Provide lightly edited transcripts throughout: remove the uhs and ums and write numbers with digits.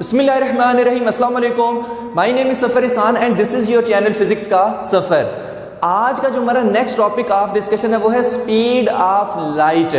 बिस्मिल्लाहिर्रहमानिर्रहीम, अस्सलाम वालेकुम। माय नेम इज़ सफ़र इसान and this is your channel physics का सफ़र। आज का जो हमारा नेक्स्ट टॉपिक ऑफ डिस्कशन है वो है स्पीड ऑफ लाइट।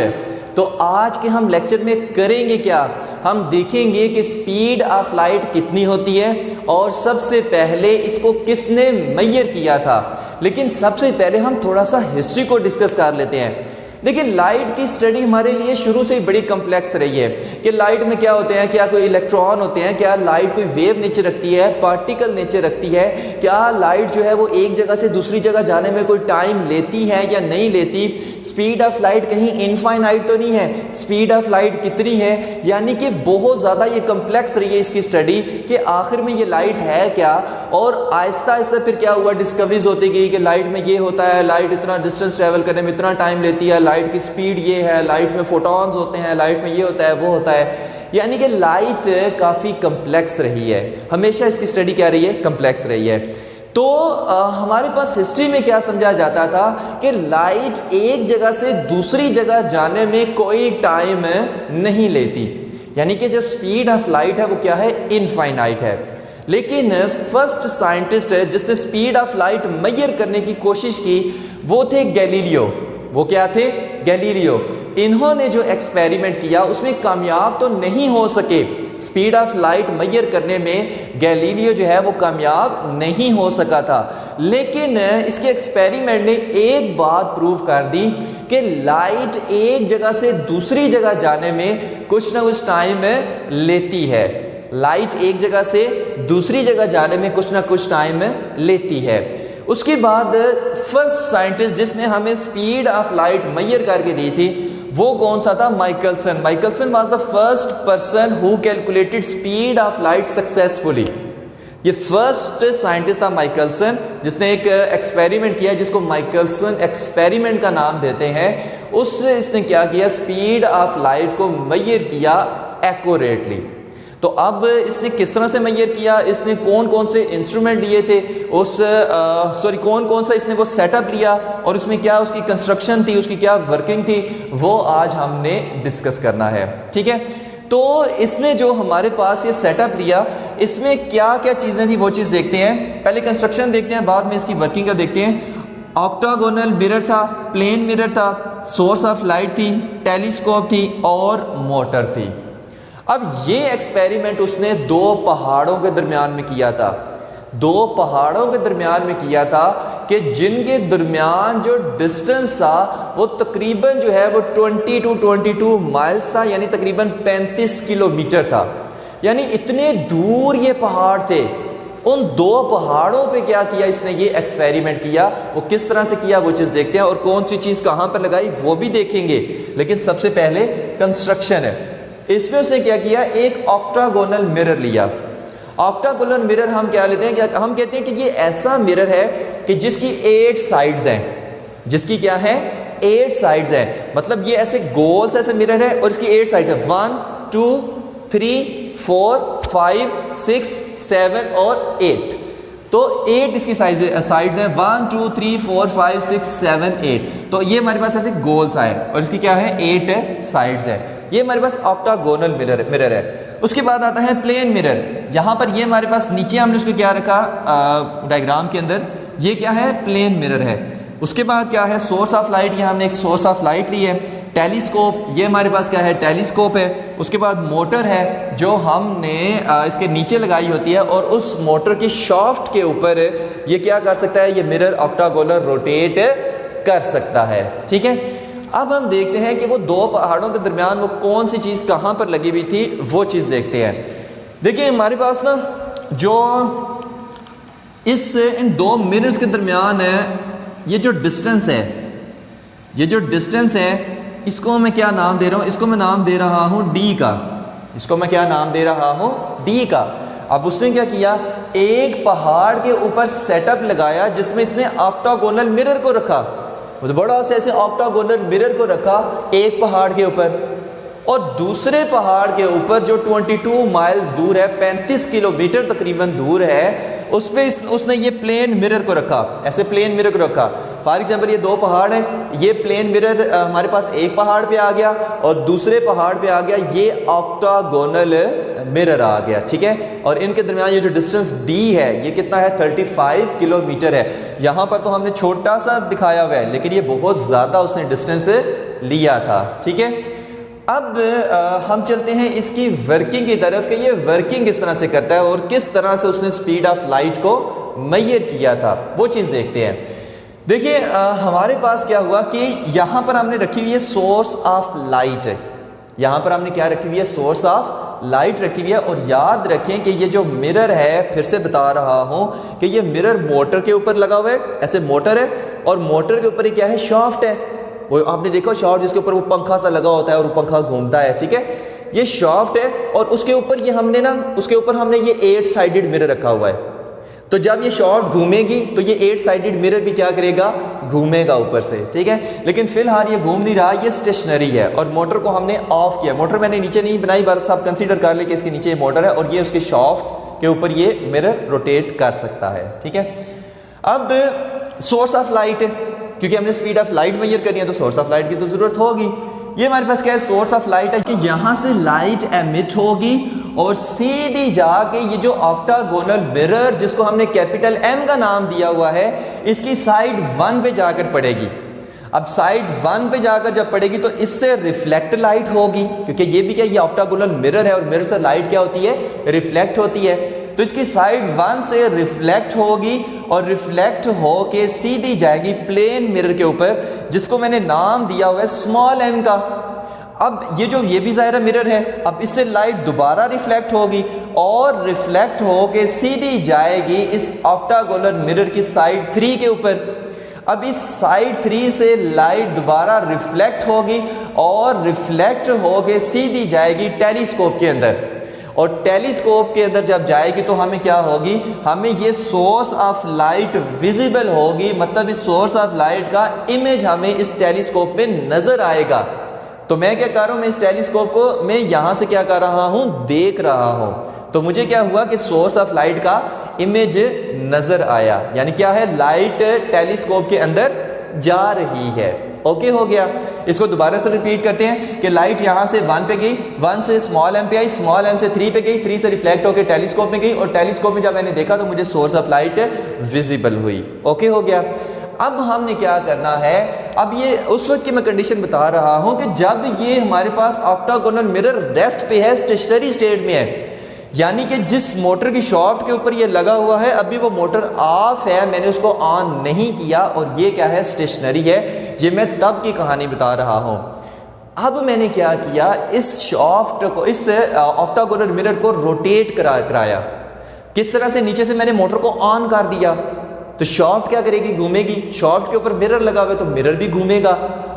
तो आज के हम लेक्चर में करेंगे क्या, हम देखेंगे कि स्पीड ऑफ लाइट कितनी होती है और सबसे पहले इसको किसने मेजर किया था। लेकिन सबसे पहले हम थोड़ा सा हिस्ट्री को डिस्कस कर लेते हैं। देखिए, लाइट की स्टडी हमारे लिए शुरू से ही बड़ी कम्प्लेक्स रही है कि लाइट में क्या होते हैं, क्या कोई इलेक्ट्रॉन होते हैं, क्या लाइट कोई वेव नेचर रखती है, पार्टिकल नेचर रखती है, क्या लाइट जो है वो एक जगह से दूसरी जगह जाने में कोई टाइम लेती है या नहीं लेती। स्पीड ऑफ लाइट कहीं इनफाइनाइट तो नहीं है, स्पीड ऑफ लाइट कितनी है, यानी कि बहुत ज़्यादा ये कम्प्लेक्स रही है इसकी स्टडी कि आखिर में ये लाइट है क्या। और आहिस्ता आहिस्ता फिर क्या हुआ, डिस्कवरीज होती गई कि लाइट में ये होता है, लाइट इतना डिस्टेंस ट्रैवल करने में इतना टाइम लेती है, लाइट की स्पीड ये है, लाइट में फोटॉन्स होते हैं, लाइट में ये होता है वो होता है। यानी कि लाइट काफ़ी कम्प्लेक्स रही है, हमेशा इसकी स्टडी क्या रही है, कम्प्लेक्स रही है। तो हमारे पास हिस्ट्री में क्या समझा जाता था कि लाइट एक जगह से दूसरी जगह जाने में कोई टाइम नहीं लेती, यानी कि जो स्पीड ऑफ लाइट है वो क्या है, इनफाइनाइट है। लेकिन फर्स्ट साइंटिस्ट जिसने स्पीड ऑफ लाइट मेजर करने की कोशिश की वो थे गैलीलियो। वो क्या थे, गैलीलियो। इन्होंने जो एक्सपेरिमेंट किया उसमें कामयाब तो नहीं हो सके, स्पीड ऑफ लाइट मेजर करने में गैलीलियो जो है वो कामयाब नहीं हो सका था। लेकिन इसके एक्सपेरिमेंट ने एक बात प्रूव कर दी कि लाइट एक जगह से दूसरी जगह जाने में कुछ ना कुछ टाइम लेती है। लाइट एक जगह से दूसरी जगह जाने में कुछ ना कुछ टाइम लेती है। उसके बाद फर्स्ट साइंटिस्ट जिसने हमें स्पीड ऑफ लाइट मेजर करके दी थी वो कौन सा था, Michelson. Michelson was the first person who calculated speed of light successfully. ये फर्स्ट साइंटिस्ट था माइकलसन जिसने एक एक्सपेरिमेंट किया जिसको माइकलसन एक्सपेरिमेंट का नाम देते हैं। इसने क्या किया, स्पीड ऑफ लाइट को मेजर किया एक्यूरेटली। तो अब इसने किस तरह से मेजर किया, इसने कौन कौन से इंस्ट्रूमेंट लिए थे, कौन कौन सा इसने वो सेटअप लिया और उसमें क्या उसकी कंस्ट्रक्शन थी, उसकी क्या वर्किंग थी, वो आज हमने डिस्कस करना है। ठीक है, तो इसने जो हमारे पास ये सेटअप लिया इसमें क्या क्या चीज़ें थी वो चीज़ देखते हैं। पहले कंस्ट्रक्शन देखते हैं, बाद में इसकी वर्किंग का देखते हैं। ऑक्टागोनल मिरर था, प्लेन मिरर था, सोर्स ऑफ लाइट थी, टेलीस्कोप थी और मोटर थी। अब ये एक्सपेरिमेंट उसने दो पहाड़ों के दरमियान में किया था, दो पहाड़ों के दरमियान में किया था कि जिनके दरमियान जो डिस्टेंस था वो तकरीबन जो है वो 20 to 22 माइल्स था, यानी तकरीबन 35 किलोमीटर था। यानी इतने दूर ये पहाड़ थे। उन दो पहाड़ों पे क्या किया इसने, ये एक्सपेरिमेंट किया। वो किस तरह से किया वो चीज़ देखते हैं और कौन सी चीज़ कहाँ पर लगाई वो भी देखेंगे। लेकिन सबसे पहले कंस्ट्रक्शन है। इसमें उसने क्या किया, एक ऑक्टागोनल मिरर लिया। ऑक्टागोनल मिरर हम क्या लेते हैं, क्या हम कहते हैं कि ये ऐसा मिरर है कि जिसकी 8 साइड्स हैं। जिसकी क्या है, 8 साइड्स हैं। मतलब ये ऐसे गोल से ऐसे मिरर है और इसकी 8 साइड्स है, 1 2 3 4 5 6 7 और 8। तो 8 इसकी साइड्स हैं, 1 2 3 4 5 6 7 8। तो ये हमारे पास ऐसे गोल्स आए और इसकी क्या है, 8 साइड्स है। ये हमारे पास ऑक्टागोनल मिरर है। उसके बाद आता है प्लेन मिरर। यहाँ पर ये हमारे पास नीचे हमने उसको क्या रखा डायग्राम के अंदर, ये क्या है, प्लेन मिरर है। उसके बाद क्या है, सोर्स ऑफ लाइट, यहाँ हमने एक सोर्स ऑफ लाइट ली है। टेलीस्कोप, ये हमारे पास क्या है, टेलीस्कोप है। उसके बाद मोटर है जो हमने इसके नीचे लगाई होती है और उस मोटर की शाफ्ट के ऊपर ये क्या कर सकता है, ये मिरर ऑक्टागोनल रोटेट कर सकता है। ठीक है, अब हम देखते हैं कि वो दो पहाड़ों के दरमियान वो कौन सी चीज़ कहाँ पर लगी हुई थी, वो चीज़ देखते हैं। देखिए हमारे पास ना जो इन दो मिरर्स के दरमियान है ये जो डिस्टेंस है, ये जो डिस्टेंस है इसको मैं क्या नाम दे रहा हूँ, इसको मैं नाम दे रहा हूँ डी का। इसको मैं क्या नाम दे रहा हूँ, डी का। अब उसने क्या किया, एक पहाड़ के ऊपर सेटअप लगाया जिसमें इसने ऑक्टागोनल मिरर को रखा। बड़ा से ऐसे ऑक्टागोनल मिरर को रखा एक पहाड़ के ऊपर और दूसरे पहाड़ के ऊपर जो 22 माइल्स दूर है, 35 किलोमीटर तकरीबन दूर है, उस पे उसने ये प्लेन मिरर को रखा, ऐसे प्लेन मिरर को रखा। फॉर एग्जांपल ये दो पहाड़ हैं, ये प्लेन मिरर हमारे पास एक पहाड़ पे आ गया और दूसरे पहाड़ पे आ गया, ये ऑक्टागोनल मिरर आ गया, ठीक है। और इनके दरमियान ये जो डिस्टेंस d है ये कितना है, 35 किलोमीटर है। यहाँ पर तो हमने छोटा सा दिखाया हुआ है, लेकिन ये बहुत ज़्यादा उसने डिस्टेंस लिया था, ठीक है। अब हम चलते हैं इसकी वर्किंग की तरफ कि ये वर्किंग किस तरह से करता है और किस तरह से उसने स्पीड ऑफ लाइट को मेजर किया था, वो चीज़ देखते हैं। देखिए हमारे पास क्या हुआ कि यहाँ पर हमने रखी हुई है सोर्स ऑफ लाइट, यहाँ पर हमने क्या रखी हुई है, सोर्स ऑफ लाइट रखी हुई है। और याद रखें कि ये जो मिरर है, फिर से बता रहा हूँ कि ये मिरर मोटर के ऊपर लगा हुआ है, ऐसे मोटर है और मोटर के ऊपर ही क्या है, शाफ्ट है। वो आपने देखा शाफ्ट जिसके ऊपर वो पंखा सा लगा होता है और वो पंखा घूमता है, ठीक है। ये शाफ्ट है और उसके ऊपर ये हमने ना, उसके ऊपर हमने ये 8 साइडेड मिरर रखा हुआ है। तो जब ये शाफ्ट घूमेगी तो ये 8 साइडेड मिरर भी क्या करेगा, घूमेगा ऊपर से, ठीक है। लेकिन फिलहाल ये घूम नहीं रहा, ये स्टेशनरी है और मोटर को हमने ऑफ किया। मोटर मैंने नीचे नहीं बनाई, बस आप कंसीडर कर ले कि इसके नीचे ये मोटर है और ये उसके शाफ्ट के ऊपर ये मिरर रोटेट कर सकता है, ठीक है। अब सोर्स ऑफ लाइट, क्योंकि हमने स्पीड ऑफ लाइट मेजर करनी है तो सोर्स ऑफ लाइट की तो ज़रूरत होगी। ये हमारे पास क्या है, सोर्स ऑफ लाइट है कि यहाँ से लाइट एमिट होगी और सीधी जाके ये जो ऑक्टागोनल मिरर जिसको हमने कैपिटल M का नाम दिया हुआ है, इसकी साइड 1 पे जाकर पड़ेगी। अब साइड 1 पे जाकर जब पड़ेगी तो इससे रिफ्लेक्ट लाइट होगी, क्योंकि ये भी क्या, ये ऑक्टागोनल मिरर है और मिरर से लाइट क्या होती है, रिफ्लेक्ट होती है। तो इसकी साइड 1 से रिफ्लेक्ट होगी और रिफ्लेक्ट होके सीधी जाएगी प्लेन मिरर के ऊपर, जिसको मैंने नाम दिया हुआ है स्मॉल m का। अब ये भी ज़ाहिर मिरर है, अब इससे लाइट दोबारा रिफ्लेक्ट होगी और रिफ्लेक्ट होके सीधी जाएगी इस ऑक्टागोनल मिरर की साइड 3 के ऊपर। अब इस साइड 3 से लाइट दोबारा रिफ्लेक्ट होगी और रिफ्लेक्ट होके सीधी जाएगी टेलीस्कोप के अंदर। और टेलीस्कोप के अंदर जब जाएगी तो हमें क्या होगी, हमें ये सोर्स ऑफ लाइट विजिबल होगी, मतलब इस सोर्स ऑफ लाइट का इमेज हमें इस टेलीस्कोप में नजर आएगा। तो मैं क्या कर रहा हूँ, मैं इस टेलीस्कोप को मैं यहाँ से क्या कर रहा हूँ, देख रहा हूँ। तो मुझे क्या हुआ कि सोर्स ऑफ लाइट का इमेज नजर आया, यानी क्या है, लाइट टेलीस्कोप के अंदर जा रही है। ओके हो गया। इसको दोबारा से रिपीट करते हैं कि लाइट यहाँ से 1 पे गई, 1 से स्मॉल m पे आई, स्मॉल m से 3 पे गई, 3 से रिफ्लेक्ट होकर टेलीस्कोप में गई और टेलीस्कोप में जब मैंने देखा तो मुझे सोर्स ऑफ लाइट विजिबल हुई। ओके हो गया। अब हमने क्या करना है, अब ये उस वक्त की मैं कंडीशन बता रहा हूँ कि जब ये हमारे पास ऑक्टागोनल मिरर रेस्ट पे है, स्टेशनरी स्टेट में है, यानी कि जिस मोटर की शाफ्ट के ऊपर ये लगा हुआ है अभी वो मोटर ऑफ है, मैंने उसको ऑन नहीं किया और ये क्या है, स्टेशनरी है। ये मैं तब की कहानी बता रहा हूँ। अब मैंने क्या किया, इस शाफ्ट को, इस ऑक्टागोनल मिरर को रोटेट कराया। किस तरह से, नीचे से मैंने मोटर को ऑन कर दिया तो शाफ्ट क्या करेगी, घूमेगी। शाफ्ट के ऊपर मिरर लगा हुआ है तो मिरर भी घूमेगा।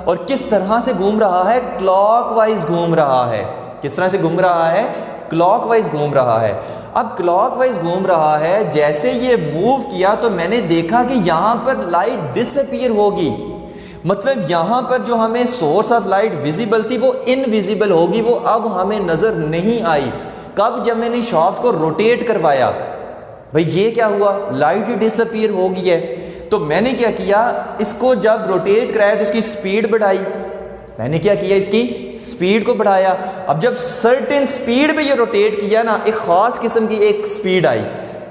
और किस तरह से घूम रहा है, क्लॉकवाइज घूम रहा है। किस तरह से घूम रहा है, क्लॉकवाइज घूम रहा है। अब क्लॉकवाइज घूम रहा है, जैसे ये मूव किया तो मैंने देखा कि यहाँ पर लाइट डिसअपीयर होगी, मतलब यहाँ पर जो हमें सोर्स ऑफ लाइट विजिबल थी वो इनविजिबल होगी, वो अब हमें नजर नहीं आई। कब, जब मैंने शाफ्ट को रोटेट करवाया। भाई ये क्या हुआ, लाइट डिसअपीयर हो गई है। तो मैंने क्या किया, इसको जब रोटेट कराया तो इसकी स्पीड बढ़ाई। मैंने क्या किया, इसकी स्पीड को बढ़ाया। अब जब सर्टेन स्पीड पे ये रोटेट किया ना, एक ख़ास किस्म की एक स्पीड आई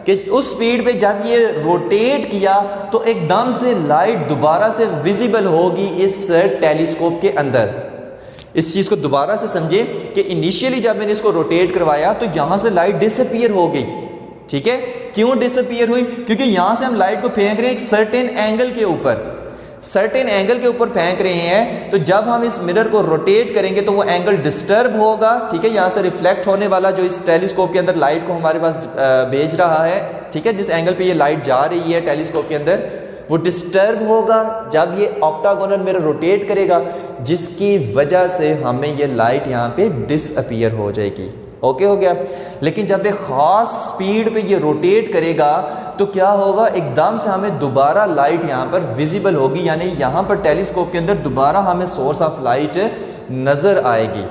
कि उस स्पीड पे जब ये रोटेट किया तो एकदम से लाइट दोबारा से विजिबल होगी इस टेलीस्कोप के अंदर। इस चीज़ को दोबारा से समझे कि इनिशियली जब मैंने इसको रोटेट करवाया तो यहाँ से लाइट डिसअपीयर हो गई। ठीक है, क्यों डिसअपीयर हुई, क्योंकि यहाँ से हम लाइट को फेंक रहे हैं एक सर्टेन एंगल के ऊपर, सर्टेन एंगल के ऊपर फेंक रहे हैं। तो जब हम इस मिरर को रोटेट करेंगे तो वो एंगल डिस्टर्ब होगा। ठीक है, यहाँ से रिफ्लेक्ट होने वाला जो इस टेलीस्कोप के अंदर लाइट को हमारे पास भेज रहा है, ठीक है, जिस एंगल पे ये लाइट जा रही है टेलीस्कोप के अंदर, वो डिस्टर्ब होगा जब ये ऑक्टागोनल मिरर रोटेट करेगा, जिसकी वजह से हमें ये लाइट यहाँ पे डिसअपीयर हो जाएगी। ओके हो गया। लेकिन जब एक ख़ास स्पीड पे ये रोटेट करेगा तो क्या होगा, एकदम से हमें दोबारा लाइट यहाँ पर विजिबल होगी, यानी यहाँ पर टेलीस्कोप के अंदर दोबारा हमें सोर्स ऑफ लाइट नज़र आएगी।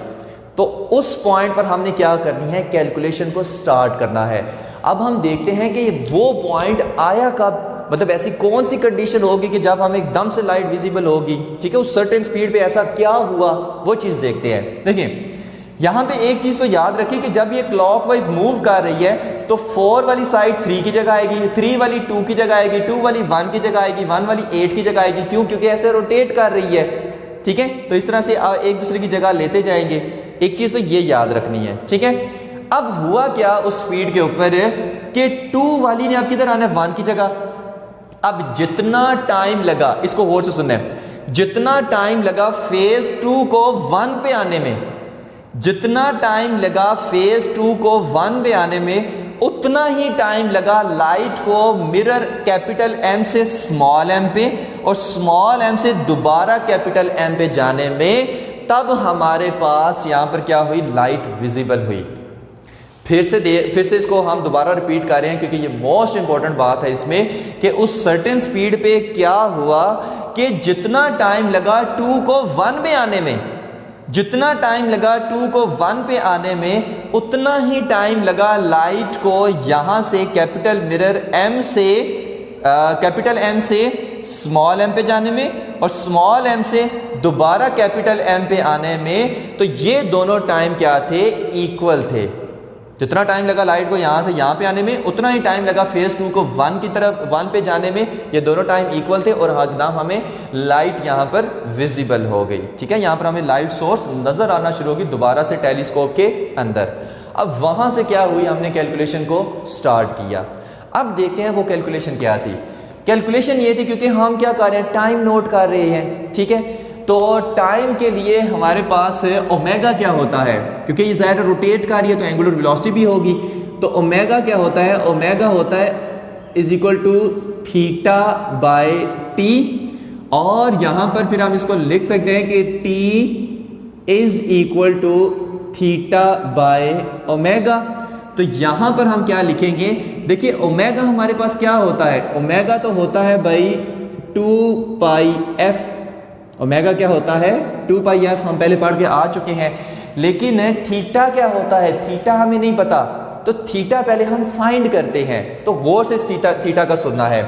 तो उस पॉइंट पर हमने क्या करनी है, कैलकुलेशन को स्टार्ट करना है। अब हम देखते हैं कि वो पॉइंट आया कब, मतलब ऐसी कौन सी कंडीशन होगी कि जब हमें एकदम से लाइट विजिबल होगी, ठीक है, उस सर्टेन स्पीड पे ऐसा क्या हुआ, वो चीज़ देखते हैं। देखिए यहाँ पे एक चीज़ तो याद रखिए कि जब ये क्लॉकवाइज मूव कर रही है तो 4 वाली साइड 3 की जगह आएगी, 3 वाली 2 की जगह आएगी, 2 वाली 1 की जगह आएगी, 1 वाली 8 की जगह आएगी। क्यों? क्योंकि ऐसे रोटेट कर रही है, ठीक है। तो इस तरह से एक दूसरे की जगह लेते जाएंगे। एक चीज़ तो ये याद रखनी है, ठीक है। अब हुआ क्या उस स्पीड के ऊपर कि 2 वाली ने अब किधर आना है, 1 की जगह। अब जितना टाइम लगा, इसको गौर से सुनना है, जितना टाइम लगा फेज 2 को 1 पे आने में, जितना टाइम लगा फेज 2 को 1 पे आने में, उतना ही टाइम लगा लाइट को मिरर कैपिटल एम से स्मॉल एम पे और स्मॉल एम से दोबारा कैपिटल एम पे जाने में। तब हमारे पास यहाँ पर क्या हुई, लाइट विजिबल हुई। फिर से इसको हम दोबारा रिपीट कर रहे हैं क्योंकि ये मोस्ट इंपॉर्टेंट बात है इसमें कि उस सर्टेन स्पीड पे क्या हुआ कि जितना टाइम लगा 2 को 1 में आने में, जितना टाइम लगा 2 को 1 पे आने में, उतना ही टाइम लगा लाइट को यहाँ से कैपिटल एम से स्मॉल एम पे जाने में और स्मॉल एम से दोबारा कैपिटल एम पे आने में। तो ये दोनों टाइम क्या थे, इक्वल थे। जितना टाइम लगा लाइट को यहाँ से यहाँ पे आने में, उतना ही टाइम लगा फेज 2 को 1 की तरफ 1 पे जाने में। ये दोनों टाइम इक्वल थे और एकदम हमें लाइट यहाँ पर विजिबल हो गई, ठीक है। यहाँ पर हमें लाइट सोर्स नज़र आना शुरू होगी दोबारा से टेलीस्कोप के अंदर। अब वहाँ से क्या हुई, हमने कैलकुलेशन को स्टार्ट किया। अब देखते हैं वो कैलकुलेशन क्या थी। कैलकुलेशन ये थी क्योंकि हम क्या कर रहे हैं, टाइम नोट कर रहे हैं, ठीक है। तो टाइम के लिए हमारे पास ओमेगा क्या होता है, क्योंकि ये ज़ाहिर रोटेट कर रही है तो एंगुलर वेलोसिटी भी होगी। तो ओमेगा क्या होता है, ओमेगा होता है is equal to theta by t. और यहाँ पर फिर हम इसको लिख सकते हैं कि t is equal to theta by omega. तो यहाँ पर हम क्या लिखेंगे, देखिए ओमेगा हमारे पास क्या होता है, ओमेगा तो होता है भाई 2 पाई एफ। ओमेगा क्या होता है, 2 पाई एफ, हम पहले पढ़ के आ चुके हैं। लेकिन थीटा क्या होता है, थीटा हमें नहीं पता, तो थीटा पहले हम फाइंड करते हैं। तो गौर से थीटा का सुनना है।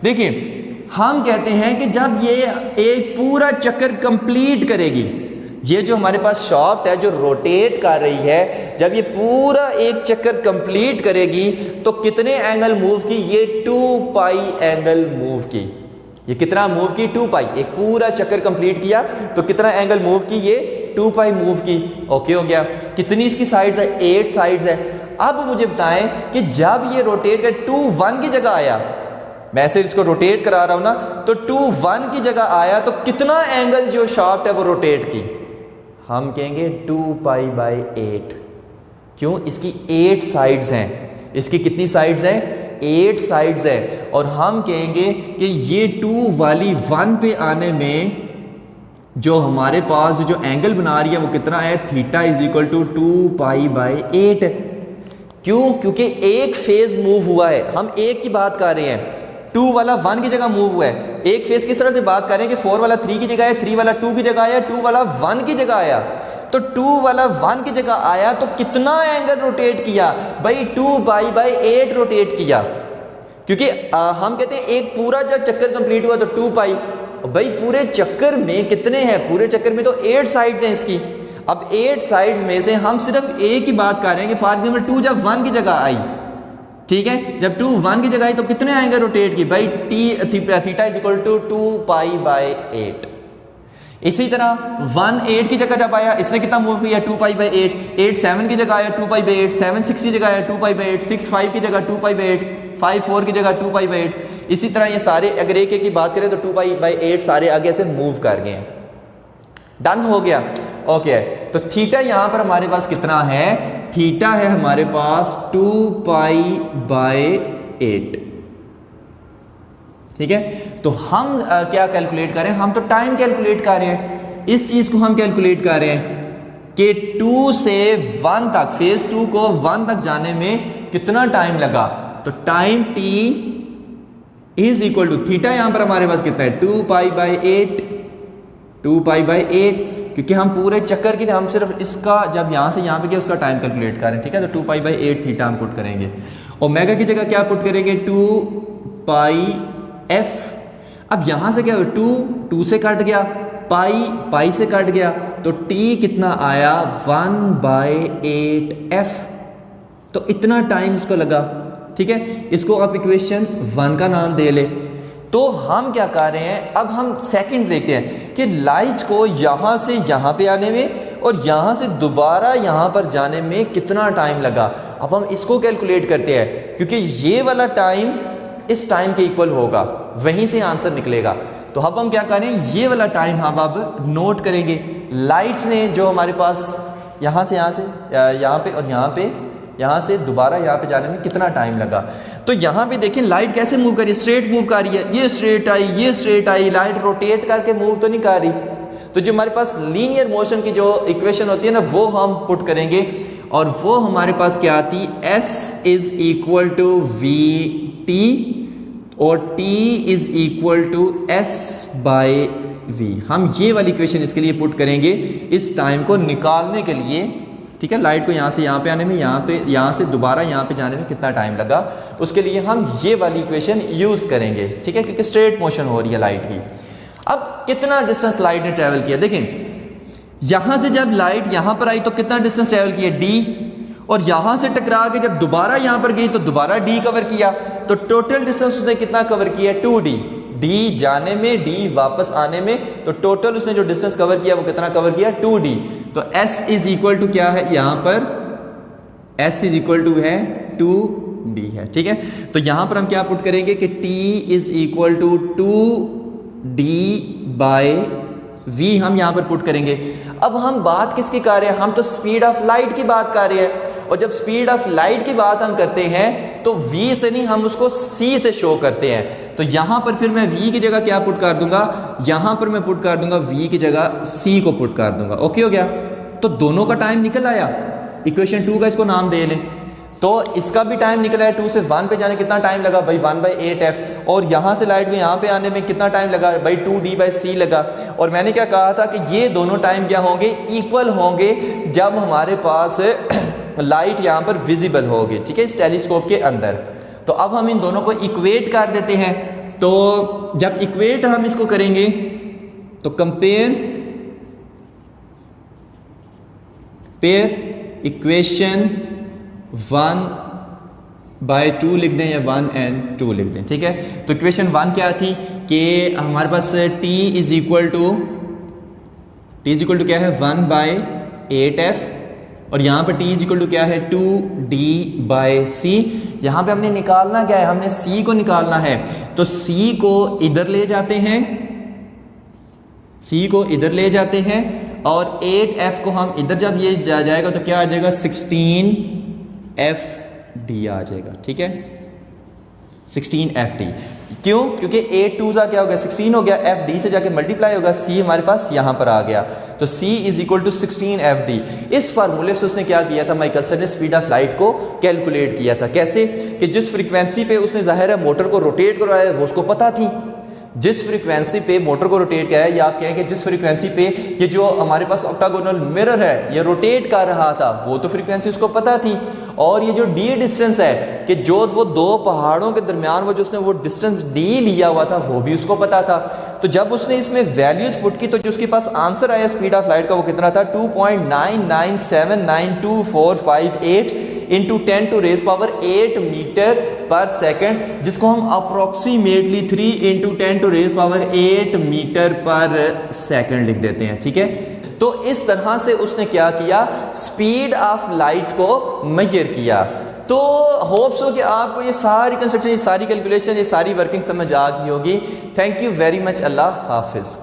देखिए हम कहते हैं कि जब ये एक पूरा चक्कर कंप्लीट करेगी, ये जो हमारे पास शाफ्ट है जो रोटेट कर रही है, जब ये पूरा एक चक्कर कंप्लीट करेगी तो कितने एंगल मूव की, ये 2 पाई एंगल मूव की। ये कितना मूव की, 2 पाई। एक पूरा चक्कर कंप्लीट किया तो कितना एंगल मूव की, ये 2 पाई मूव की। ओके हो गया। कितनी इसकी साइड्स है, 8 साइड्स है। अब मुझे बताएं कि जब ये रोटेट कर 2 1 की जगह आया, मैं ऐसे इसको रोटेट करा रहा हूं ना, तो 2 1 की जगह आया तो कितना एंगल जो शाफ्ट है वो रोटेट की, हम कहेंगे 2 पाई बाई 8। क्यों, इसकी 8 साइड्स हैं। इसकी कितनी साइड्स हैं, 8 साइड्स है। और हम कहेंगे कि ये 2 वाली 1 पे आने में जो हमारे पास जो एंगल बना रही है वो कितना है, theta is equal to 2 pi by 8। क्यों, क्योंकि एक फेज मूव हुआ है। हम एक की बात कर रहे हैं, 2 वाला 1 की जगह मूव हुआ है। एक फेज किस तरह से बात कर रहे हैं कि 4 वाला 3 की जगह है, 3 वाला 2 की जगह आया, 2 वाला 1 की जगह आया। तो 2 वाला 1 की जगह आया तो कितना एंगल रोटेट किया भाई, 2 पाई बाई 8 रोटेट किया। क्योंकि हम कहते हैं एक पूरा जब चक्कर कंप्लीट हुआ तो 2 पाई, भाई पूरे चक्कर में कितने हैं, पूरे चक्कर में तो 8 साइड्स हैं इसकी। अब 8 साइड्स में से हम सिर्फ एक की बात कर रहे हैं कि फॉर एग्जाम्पल 2 जब 1 की जगह आई, ठीक है, जब 2 1 की जगह आई तो कितने एंगल रोटेट की भाई, theta is equal to 2 pi by 8। इसी तरह 1 8 की जगह जब आया, इसने कितना मूव किया, 2 पाई बाई 8। 8 7 की जगह आया, 2 पाई बाई 8। 7 6 की जगह आया, 2 पाई बाई 8। 6 5 की जगह 2 पाई बाई 8। 5 4 की जगह 2 पाई बाई 8। इसी तरह ये सारे अगर एक की बात करें तो 2 पाई बाई 8 सारे आगे से मूव कर गए हैं। डन हो गया। ओके, तो थीटा यहाँ पर हमारे पास कितना है, थीटा है हमारे पास 2 पाई बाई 8। ठीक है, तो हम क्या कैलकुलेट करें, हम तो टाइम कैलकुलेट कर रहे हैं। इस चीज को हम कैलकुलेट कर रहे हैं कि 2 से 1 तक, फेज 2 को 1 तक जाने में कितना टाइम लगा। तो time t is equal to theta, यहां पर हमारे पास कितना है, 2 पाई बाई 8। 2 पाई बाई 8, क्योंकि हम पूरे चक्कर की, हम सिर्फ इसका जब यहां से यहां पे किया उसका टाइम कैलकुलेट कर रहे हैं। ठीक है, तो 2 पाई बाई 8 थीटा हम पुट करेंगे। ओमेगा की जगह क्या पुट करेंगे, 2 पाई एफ। अब यहां से क्या हुआ, 2 से कट गया, पाई से कट गया, तो टी कितना आया 1/8f। तो इतना टाइम उसको लगा। ठीक है, इसको आप इक्वेशन 1 का नाम दे ले। तो हम क्या कर रहे हैं, अब हम सेकंड देखते हैं कि लाइट को यहां से यहां पे आने में और यहां से दोबारा यहां पर जाने में कितना टाइम लगा। अब हम इसको कैलकुलेट करते हैं, क्योंकि ये वाला टाइम इस टाइम के इक्वल होगा, वहीं से आंसर निकलेगा। तो अब हम क्या करें, ये वाला टाइम हम अब नोट करेंगे। लाइट ने जो हमारे पास यहाँ से यहाँ पे और यहाँ से दोबारा यहाँ पे जाने में कितना टाइम लगा। तो यहाँ पे देखें लाइट कैसे मूव कर रही है, स्ट्रेट मूव कर रही है, ये स्ट्रेट आई, लाइट रोटेट करके मूव तो नहीं कर रही। तो जो हमारे पास लीनियर मोशन की जो इक्वेशन होती है ना, वो हम पुट करेंगे और वो हमारे पास क्या आती, S is equal to VT और T is equal to S/V। हम ये वाली इक्वेशन इसके लिए पुट करेंगे इस टाइम को निकालने के लिए। ठीक है, लाइट को यहाँ से यहाँ पे आने में, यहाँ से दोबारा यहाँ पे जाने में कितना टाइम लगा, उसके लिए हम ये वाली इक्वेशन यूज़ करेंगे। ठीक है, क्योंकि स्ट्रेट मोशन हो रही है लाइट की। अब कितना डिस्टेंस लाइट ने ट्रैवल किया, देखें यहाँ से जब लाइट यहाँ पर आई तो कितना डिस्टेंस ट्रैवल किया D, और यहाँ से टकरा के जब दोबारा यहाँ पर गई तो दोबारा D कवर किया। तो टोटल डिस्टेंस उसने कितना कवर किया, 2D। D जाने में, D वापस आने में, तो टोटल उसने जो डिस्टेंस कवर किया वो कितना कवर किया, 2D। तो S इज इक्वल टू क्या है, यहाँ पर S इज इक्वल टू है 2D है। ठीक है, तो यहाँ पर हम क्या पुट करेंगे कि T is equal to 2D/V हम यहाँ पर पुट करेंगे। अब हम बात किसकी कर रहे हैं, हम तो स्पीड ऑफ लाइट की बात कर रहे हैं। और जब स्पीड ऑफ लाइट की बात हम करते हैं तो V से नहीं, हम उसको C से शो करते हैं। तो यहाँ पर फिर मैं V की जगह क्या पुट कर दूंगा, यहाँ पर मैं पुट कर दूंगा V की जगह C को पुट कर दूंगा। ओके हो गया, तो दोनों का टाइम निकल आया। इक्वेशन 2 का इसको नाम दे लें, तो इसका भी टाइम निकला है। 2 से 1 पे जाने कितना टाइम लगा भाई, 1/8f। और यहाँ से लाइट को यहाँ पे आने में कितना टाइम लगा भाई, 2D/C लगा। और मैंने क्या कहा था कि ये दोनों टाइम क्या होंगे, इक्वल होंगे जब हमारे पास लाइट यहाँ पर विजिबल होगी। ठीक है, इस टेलीस्कोप के अंदर। तो अब हम इन दोनों को इक्वेट कर देते हैं। तो जब इक्वेट हम इसको करेंगे तो कंपेयर इक्वेशन 1/2 लिख दें या 1 and 2 लिख दें। ठीक है, तो इक्वेशन 1 क्या थी कि हमारे पास T इज इक्वल टू क्या है 1/8f, और यहाँ पर T इज इक्वल टू क्या है 2D/C। यहाँ पे हमने निकालना क्या है, हमने C को निकालना है। तो C को इधर ले जाते हैं, और 8f को हम इधर जब ये जाएगा तो क्या आ जाएगा 16fd आ जाएगा। ठीक है, 16fd। क्यों, क्योंकि 8 2 क्या हो गया 16 हो गया, fd से जाके मल्टीप्लाई होगा, c हमारे पास यहाँ पर आ गया। तो c is equal to 16fd। इस फार्मूले से उसने क्या किया था, माइकलसन ने स्पीड ऑफ लाइट को कैलकुलेट किया था। कैसे कि जिस फ्रीक्वेंसी पे उसने जाहिर है मोटर को रोटेट करवाया वो उसको पता थी। जिस फ्रीक्वेंसी पे मोटर को रोटेट किया है, या आप कहें कि जिस फ्रीक्वेंसी पे ये जो हमारे पास ऑक्टागोनल मिरर है ये रोटेट कर रहा था, वो तो फ्रीक्वेंसी उसको पता थी। और ये जो d डिस्टेंस है कि जो वो दो पहाड़ों के दरमियान वो जो उसने वो डिस्टेंस d लिया हुआ था वो भी उसको पता था। तो जब उसने इसमें वैल्यूज पुट की तो जो उसके पास आंसर आया स्पीड ऑफ लाइट का वो कितना था 2.99792458 इंटू 10⁸ मीटर/सेकंड, जिसको हम अप्रोक्सीमेटली 3 इंटू 10⁸ मीटर/सेकंड लिख देते हैं। ठीक है, तो इस तरह से उसने क्या किया, स्पीड ऑफ लाइट को मेजर किया। तो होप्स हो कि आपको ये सारी कंस्ट्रक्शन, ये सारी कैलकुलेशन, ये सारी वर्किंग समझ आ गई होगी। Thank you very much. अल्लाह हाफिज़।